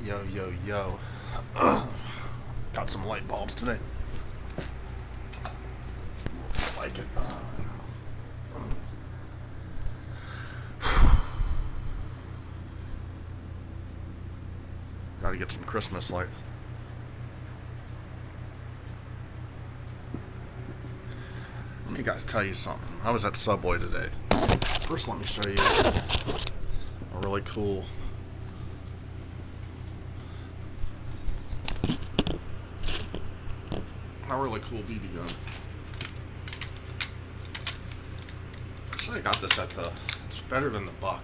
Yo, yo, yo. Got some light bulbs today. I like it. Gotta get some Christmas lights. Let me guys tell you something. I was at Subway today. First, let me show you a really cool BB gun. Actually, I got this at it's better than the Buck.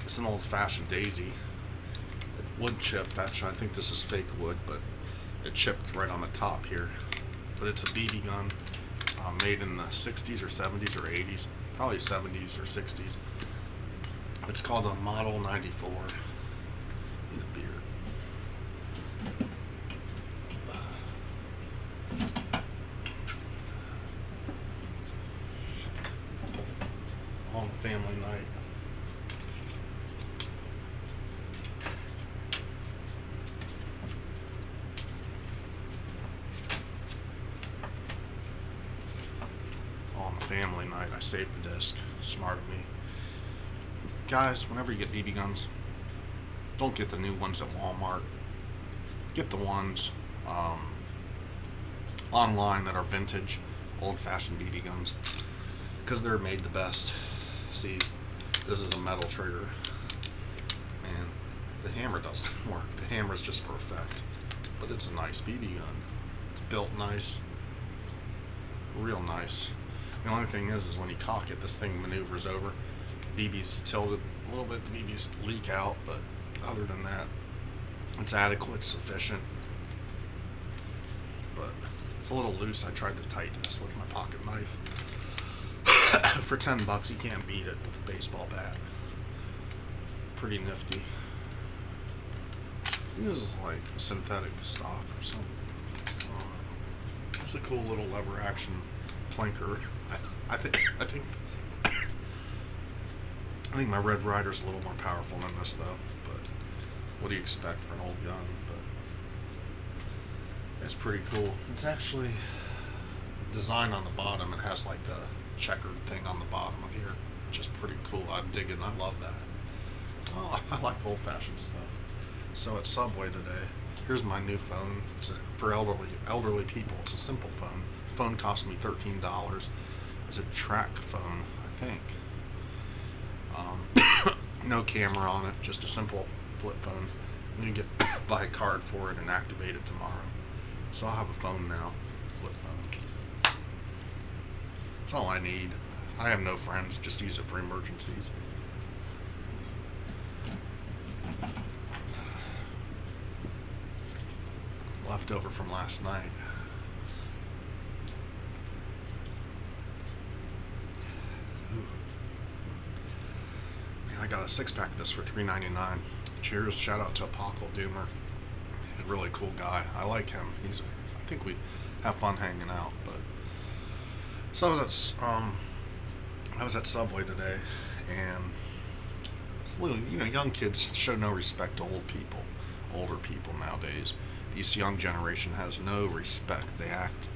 It's an old-fashioned Daisy. It wood chipped. Actually, I think this is fake wood, but it chipped right on the top here. But it's a BB gun made in the 60s or 70s or 80s. Probably 70s or 60s. It's called a Model 94. Need a beer. On family night. On family night, I saved the disc. Smart of me. Guys, whenever you get BB guns, don't get the new ones at Walmart. Get the ones online that are vintage, old-fashioned BB guns, because they're made the best. See, this is a metal trigger, and the hammer doesn't work. The hammer's just for effect, but it's a nice BB gun. It's built nice, real nice. The only thing is when you cock it, this thing maneuvers over. BB's tilted a little bit, the BB's leak out, but other than that, it's adequate, sufficient. But it's a little loose. I tried to tighten this with my pocket knife. For $10, you can't beat it with a baseball bat. Pretty nifty. This is like synthetic stock or something. It's a cool little lever action plinker. I think my Red Ryder's a little more powerful than this though. But what do you expect for an old gun? But it's pretty cool. It's actually designed on the bottom. It has like the checkered thing on the bottom of here, which is pretty cool. I'm digging. I love that. Oh, I like old-fashioned stuff. So at Subway today, here's my new phone. It's for elderly people. It's a simple phone. The phone cost me $13. It's a track phone, I think. No camera on it, just a simple flip phone. And you get buy a card for it and activate it tomorrow. So I'll have a phone now, flip phone. That's all I need. I have no friends, just use it for emergencies. Leftover from last night. Ooh. I got a 6-pack of this for $3.99. Cheers, shout out to Apocalypse Doomer. He's a really cool guy. I like him. I think we have fun hanging out. But so I was at Subway today, and it's little, young kids show no respect to older people nowadays. This young generation has no respect. They act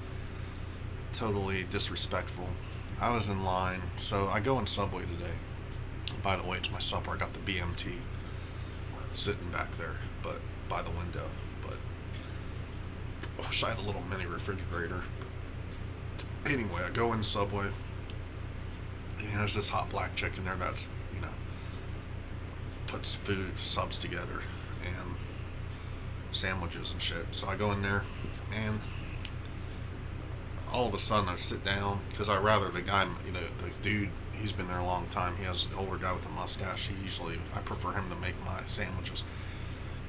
totally disrespectful. I was in line, so I go in Subway today. By the way, it's my supper. I got the BMT sitting back there, but by the window. But I wish I had a little mini refrigerator. Anyway, I go in Subway, and there's this hot black chick in there that's, puts food subs together and sandwiches and shit. So I go in there, and all of a sudden I sit down because I rather the guy, the dude, he's been there a long time. He has an older guy with a mustache. I prefer him to make my sandwiches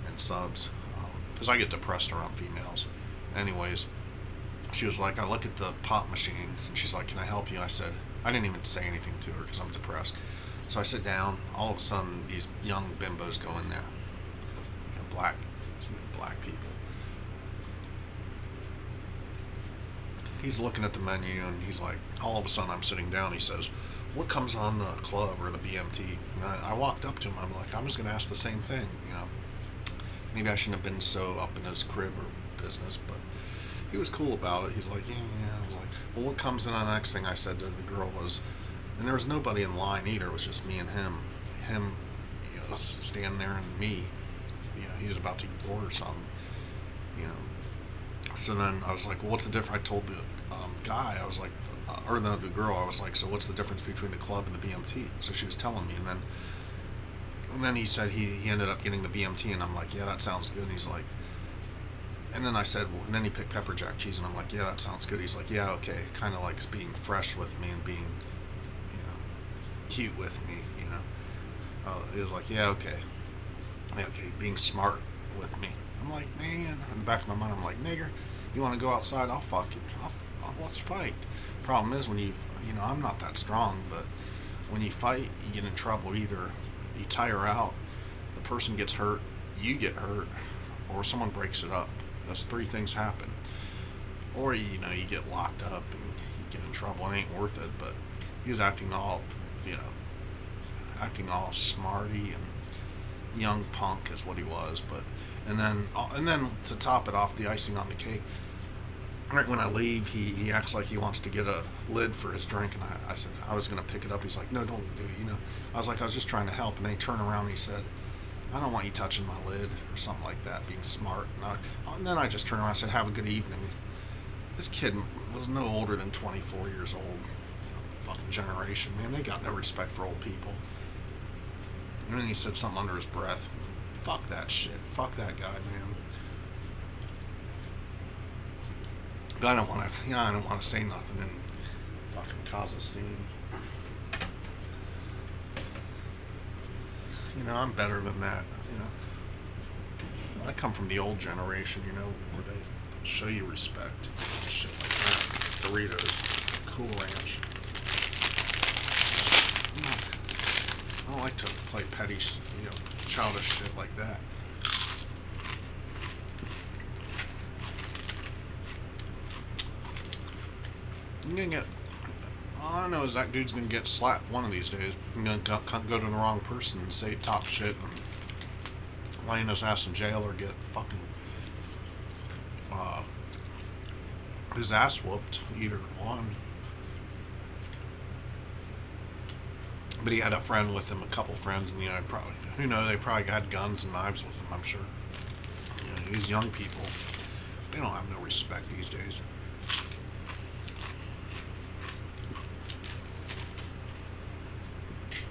and subs because I get depressed around females. Anyways, she was like, I look at the pop machine, and she's like, can I help you? I said, I didn't even say anything to her because I'm depressed. So I sit down. All of a sudden, these young bimbos go in there, black people. He's looking at the menu, and he's like, all of a sudden I'm sitting down, he says, what comes on the club or the BMT? And I walked up to him, I'm like, I'm just going to ask the same thing, maybe I shouldn't have been so up in his crib or business, but he was cool about it. He's like, yeah. I was like, well, what comes in the next thing I said to the girl was, and there was nobody in line either. It was just me and him. Him, standing there, and me. He was about to order something. You know. So then I was like, well, what's the difference? I told the guy, I was like, or no, the girl, I was like, so what's the difference between the club and the BMT? So she was telling me, and then he said he ended up getting the BMT, and I'm like, yeah, that sounds good. And he's like, and then I said, well, and then he picked pepper jack cheese, and I'm like, yeah, that sounds good. He's like, yeah, okay, kind of likes being fresh with me and being, cute with me, he was like, yeah, okay, being smart with me. I'm like, man, in the back of my mind, I'm like, nigger, you want to go outside? I'll fuck you. Let's fight. Problem is, when I'm not that strong, but when you fight, you get in trouble. Either you tire out, the person gets hurt, you get hurt, or someone breaks it up. Those three things happen. Or you get locked up and you get in trouble. It ain't worth it. But he was acting all smarty and young punk is what he was. But and then to top it off, the icing on the cake, right when I leave, he acts like he wants to get a lid for his drink, and I said I was gonna pick it up. He's like, no, don't do it. I was like, I was just trying to help, and then he turned around and he said, I don't want you touching my lid, or something like that, being smart. And then I just turned around and said, have a good evening. This kid was no older than 24 years old. Fucking generation, man. They got no respect for old people. And then he said something under his breath. Fuck that shit. Fuck that guy, man. But I don't want to say nothing and fucking cause a scene. I'm better than that. I come from the old generation, where they show you respect. Shit like that. Doritos, Cool Ranch. I don't like to play petty, childish shit like that. I'm gonna get. All I know is that dude's gonna get slapped one of these days. I'm gonna go to the wrong person and say top shit and lay his ass in jail or get fucking his ass whooped. Either one. But he had a friend with him, a couple friends, and they probably had guns and knives with them. I'm sure. These young people, they don't have no respect these days.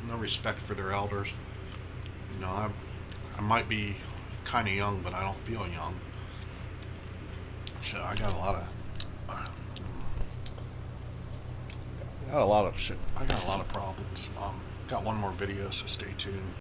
No respect for their elders. I might be kind of young, but I don't feel young. So I got a lot of shit. I got a lot of problems. Got one more video, so stay tuned.